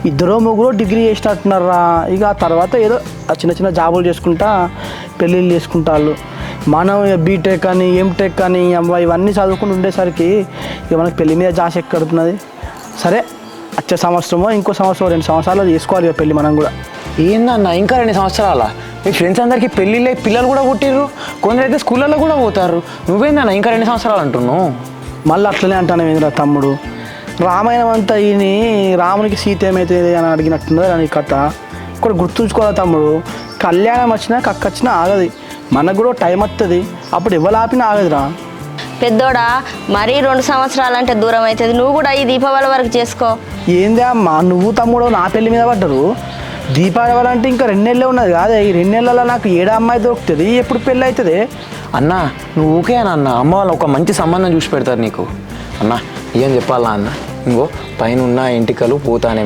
ఇద్దరో ముగ్గురు డిగ్రీ చేసినట్టున్నారా. ఇక ఆ తర్వాత ఏదో చిన్న చిన్న జాబులు చేసుకుంటా పెళ్ళిళ్ళు చేసుకుంటారు. మనం బీటెక్ అని ఎంటెక్ అని ఇవన్నీ చదువుకుంటూ ఉండేసరికి ఇక మనకి పెళ్ళి మీద జాస ఎక్కడుతున్నది. సరే వచ్చే సంవత్సరమో ఇంకో సంవత్సరం 2 సంవత్సరాలు చేసుకోవాలి ఇక పెళ్ళి మనం కూడా. ఏందన్నా ఇంకా 2 సంవత్సరాల? మీ ఫ్రెండ్స్ అందరికీ పెళ్ళిళ్ళే పిల్లలు కూడా పుట్టిర్రు, కొందరైతే స్కూళ్ళల్లో కూడా పోతారు. నువ్వేందన్నా ఇంకా 2 సంవత్సరాలు అంటున్నావు? మళ్ళీ అట్లనే అంటాను ఏంద్రా తమ్ముడు. రామాయణం అంతా ఈయని రామునికి సీత ఏమైతుంది అని అడిగినట్టున్నది అని కథ. ఇక్కడ గుర్తుంచుకోవాలి తమ్ముడు, కళ్యాణం వచ్చినా కక్క వచ్చినా ఆగది. మనకు కూడా టైం వస్తుంది, అప్పుడు ఎవరు ఆపినా ఆగదురా. పెద్దోడా మరీ 2 సంవత్సరాలంటే దూరం అవుతుంది. నువ్వు కూడా ఈ దీపావళి వరకు చేసుకో. ఏందే అమ్మా నువ్వు తమ్ముడు నా పెళ్లి మీద పడ్డరు. దీపావళి అంటే ఇంకా 2 నెలలే ఉన్నది కాదే. ఈ 2 నెలల్లో నాకు ఏడా అమ్మాయి దొరుకుతుంది, ఎప్పుడు పెళ్ళి అవుతుంది? అన్న నువ్వు ఓకే అన్న, అమ్మ వాళ్ళు ఒక మంచి సంబంధం చూసి పెడతారు నీకు. అన్న ఏం చెప్పాలా అన్న, ఇంకో పైన ఉన్న ఎంటికలు పోతానే